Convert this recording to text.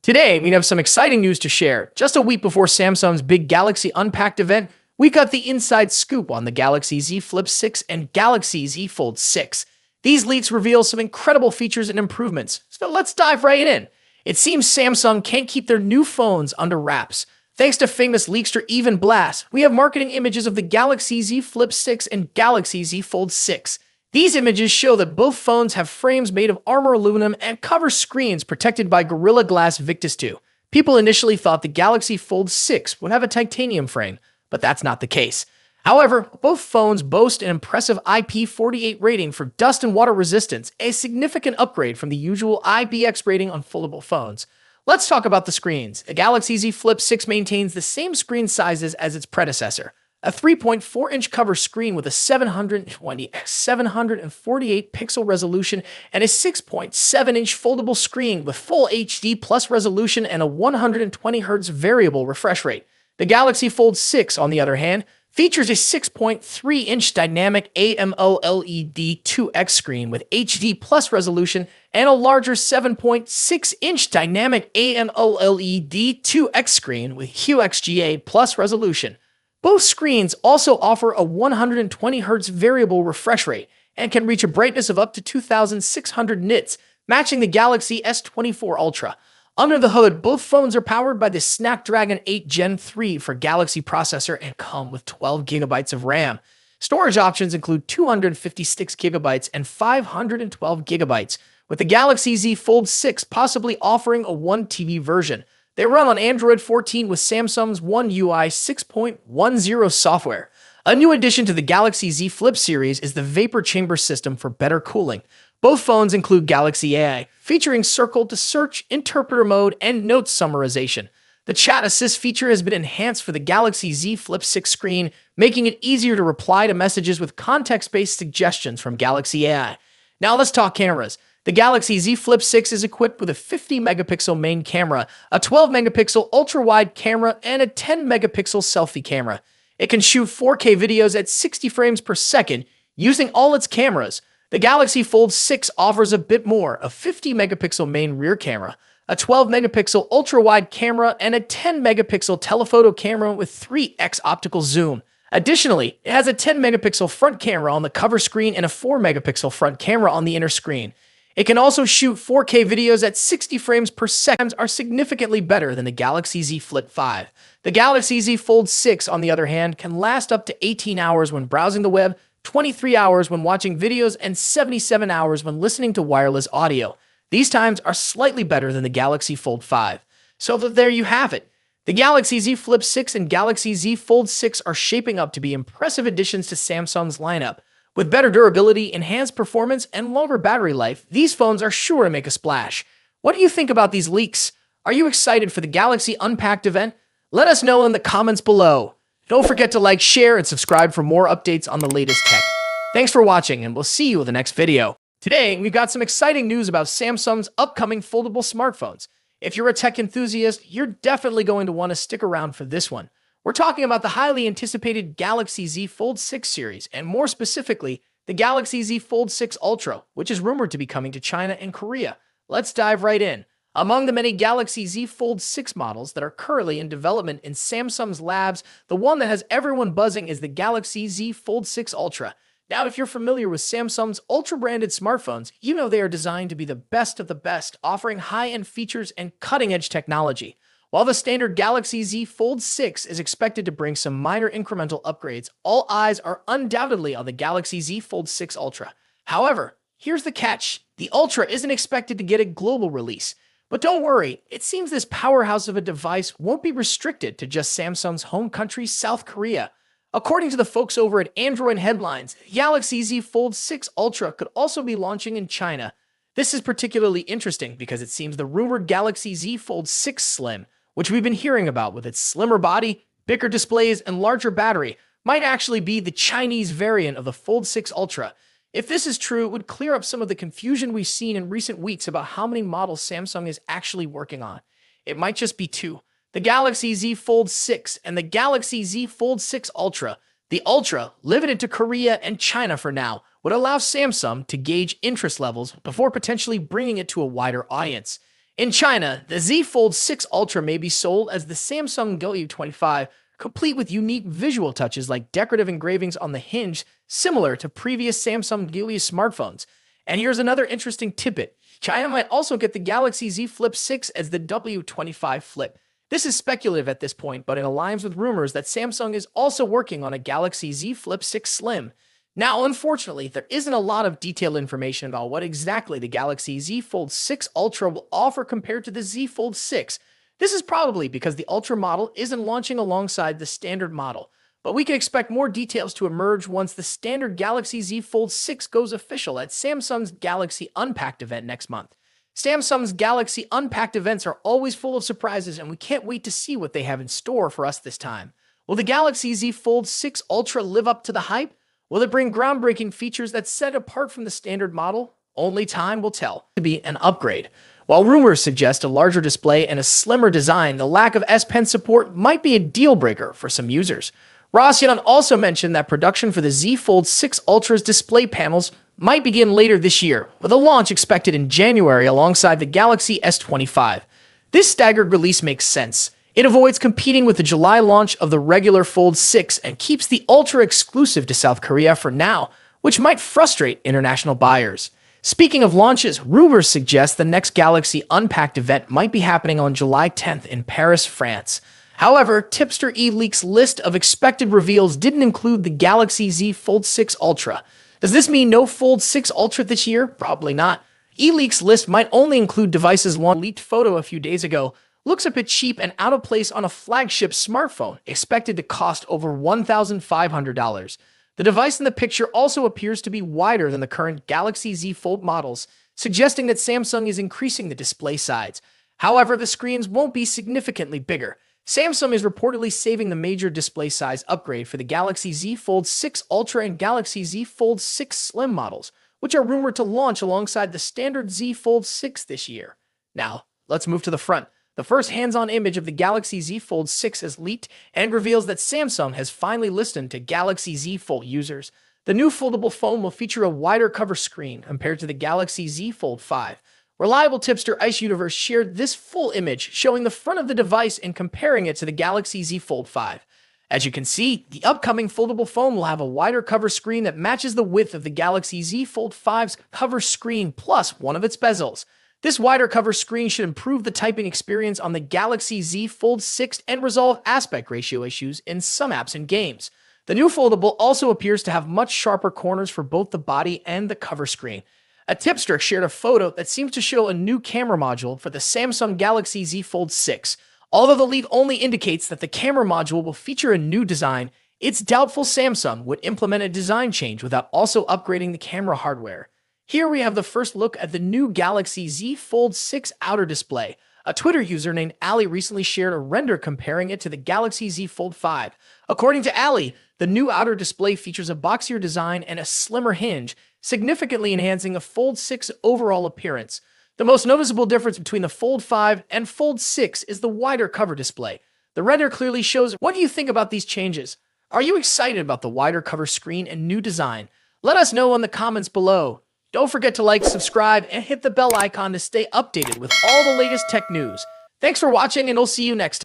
Today, we have some exciting news to share. Just a week before Samsung's big Galaxy Unpacked event, we got the inside scoop on the Galaxy Z Flip 6 and Galaxy Z Fold 6. These leaks reveal some incredible features and improvements, so let's dive right in. It seems Samsung can't keep their new phones under wraps. Thanks to famous leakster Even Blast, we have marketing images of the Galaxy Z Flip 6 and Galaxy Z Fold 6. These images show that both phones have frames made of armor aluminum and cover screens protected by Gorilla Glass Victus 2. People initially thought the Galaxy Fold 6 would have a titanium frame, but that's not the case. However, both phones boast an impressive IP48 rating for dust and water resistance, a significant upgrade from the usual IPX rating on foldable phones. Let's talk about the screens. The Galaxy Z Flip 6 maintains the same screen sizes as its predecessor. A 3.4-inch cover screen with a 720x748 pixel resolution and a 6.7-inch foldable screen with full HD plus resolution and a 120Hz variable refresh rate. The Galaxy Fold 6, on the other hand, features a 6.3-inch dynamic AMOLED 2X screen with HD plus resolution and a larger 7.6-inch dynamic AMOLED 2X screen with QXGA plus resolution. Both screens also offer a 120Hz variable refresh rate and can reach a brightness of up to 2,600 nits, matching the Galaxy S24 Ultra. Under the hood, both phones are powered by the Snapdragon 8 Gen 3 for Galaxy processor and come with 12 GB of RAM. Storage options include 256 GB and 512 GB, with the Galaxy Z Fold 6 possibly offering a 1 TB version. They run on Android 14 with Samsung's One UI 6.10 software. A new addition to the Galaxy Z Flip series is the Vapor Chamber system for better cooling. Both phones include Galaxy AI, featuring Circle to Search, Interpreter Mode, and Note Summarization. The Chat Assist feature has been enhanced for the Galaxy Z Flip 6 screen, making it easier to reply to messages with context-based suggestions from Galaxy AI. Now let's talk cameras. The Galaxy Z Flip 6 is equipped with a 50-megapixel main camera, a 12-megapixel ultra-wide camera, and a 10-megapixel selfie camera. It can shoot 4K videos at 60 frames per second using all its cameras. The Galaxy Fold 6 offers a bit more, a 50-megapixel main rear camera, a 12-megapixel ultra-wide camera, and a 10-megapixel telephoto camera with 3x optical zoom. Additionally, it has a 10-megapixel front camera on the cover screen and a 4-megapixel front camera on the inner screen. It can also shoot 4K videos at 60 frames per second, are significantly better than the Galaxy Z Flip 5. The Galaxy Z Fold 6, on the other hand, can last up to 18 hours when browsing the web, 23 hours when watching videos, and 77 hours when listening to wireless audio. These times are slightly better than the Galaxy Fold 5. So there you have it. The Galaxy Z Flip 6 and Galaxy Z Fold 6 are shaping up to be impressive additions to Samsung's lineup. With better durability, enhanced performance, and longer battery life, these phones are sure to make a splash. What do you think about these leaks? Are you excited for the Galaxy Unpacked event? Let us know in the comments below. Don't forget to like, share, and subscribe for more updates on the latest tech. Thanks for watching, and we'll see you in the next video. Today, we've got some exciting news about Samsung's upcoming foldable smartphones. If you're a tech enthusiast, you're definitely going to want to stick around for this one. We're talking about the highly anticipated Galaxy Z Fold 6 series, and more specifically, the Galaxy Z Fold 6 Ultra, which is rumored to be coming to China and Korea. Let's dive right in. Among the many Galaxy Z Fold 6 models that are currently in development in Samsung's labs, the one that has everyone buzzing is the Galaxy Z Fold 6 Ultra. Now, if you're familiar with Samsung's Ultra-branded smartphones, you know they are designed to be the best of the best, offering high-end features and cutting-edge technology. While the standard Galaxy Z Fold 6 is expected to bring some minor incremental upgrades, all eyes are undoubtedly on the Galaxy Z Fold 6 Ultra. However, here's the catch. The Ultra isn't expected to get a global release. But don't worry, it seems this powerhouse of a device won't be restricted to just Samsung's home country, South Korea. According to the folks over at Android Headlines, the Galaxy Z Fold 6 Ultra could also be launching in China. This is particularly interesting because it seems the rumored Galaxy Z Fold 6 Slim, which we've been hearing about with its slimmer body, bigger displays, and larger battery, might actually be the Chinese variant of the Fold 6 Ultra. If this is true, it would clear up some of the confusion we've seen in recent weeks about how many models Samsung is actually working on. It might just be two: the Galaxy Z Fold 6 and the Galaxy Z Fold 6 Ultra. The Ultra, limited to Korea and China for now, would allow Samsung to gauge interest levels before potentially bringing it to a wider audience. In China, the Z Fold 6 Ultra may be sold as the Samsung W25, complete with unique visual touches like decorative engravings on the hinge, similar to previous Samsung Galaxy smartphones. And here's another interesting tidbit. China might also get the Galaxy Z Flip 6 as the W25 Flip. This is speculative at this point, but it aligns with rumors that Samsung is also working on a Galaxy Z Flip 6 Slim. Now, unfortunately, there isn't a lot of detailed information about what exactly the Galaxy Z Fold 6 Ultra will offer compared to the Z Fold 6. This is probably because the Ultra model isn't launching alongside the standard model, but we can expect more details to emerge once the standard Galaxy Z Fold 6 goes official at Samsung's Galaxy Unpacked event next month. Samsung's Galaxy Unpacked events are always full of surprises, and we can't wait to see what they have in store for us this time. Will the Galaxy Z Fold 6 Ultra live up to the hype? Will it bring groundbreaking features that set it apart from the standard model? Only time will tell. To be an upgrade. While rumors suggest a larger display and a slimmer design, the lack of S Pen support might be a deal breaker for some users. Ross Yan also mentioned that production for the Z Fold 6 Ultra's display panels might begin later this year, with a launch expected in January alongside the Galaxy S25. This staggered release makes sense. It avoids competing with the July launch of the regular Fold 6 and keeps the Ultra exclusive to South Korea for now, which might frustrate international buyers. Speaking of launches, rumors suggest the next Galaxy Unpacked event might be happening on July 10th in Paris, France. However, Tipster eLeaks' list of expected reveals didn't include the Galaxy Z Fold 6 Ultra. Does this mean no Fold 6 Ultra this year? Probably not. eLeaks' list might only include devices launched. A leaked photo a few days ago looks a bit cheap and out of place on a flagship smartphone, expected to cost over $1,500. The device in the picture also appears to be wider than the current Galaxy Z Fold models, suggesting that Samsung is increasing the display size. However, the screens won't be significantly bigger. Samsung is reportedly saving the major display size upgrade for the Galaxy Z Fold 6 Ultra and Galaxy Z Fold 6 Slim models, which are rumored to launch alongside the standard Z Fold 6 this year. Now, let's move to the front. The first hands-on image of the Galaxy Z Fold 6 is leaked and reveals that Samsung has finally listened to Galaxy Z Fold users. The new foldable phone will feature a wider cover screen compared to the Galaxy Z Fold 5. Reliable tipster Ice Universe shared this full image showing the front of the device and comparing it to the Galaxy Z Fold 5. As you can see, the upcoming foldable phone will have a wider cover screen that matches the width of the Galaxy Z Fold 5's cover screen plus one of its bezels. This wider cover screen should improve the typing experience on the Galaxy Z Fold 6 and resolve aspect ratio issues in some apps and games. The new foldable also appears to have much sharper corners for both the body and the cover screen. A tipster shared a photo that seems to show a new camera module for the Samsung Galaxy Z Fold 6. Although the leak only indicates that the camera module will feature a new design, it's doubtful Samsung would implement a design change without also upgrading the camera hardware. Here we have the first look at the new Galaxy Z Fold 6 outer display. A Twitter user named Ali recently shared a render comparing it to the Galaxy Z Fold 5. According to Ali, the new outer display features a boxier design and a slimmer hinge, significantly enhancing a Fold 6 overall appearance. The most noticeable difference between the Fold 5 and Fold 6 is the wider cover display. The render clearly shows. What do you think about these changes? Are you excited about the wider cover screen and new design? Let us know in the comments below. Don't forget to like, subscribe, and hit the bell icon to stay updated with all the latest tech news. Thanks for watching, and I'll see you next time.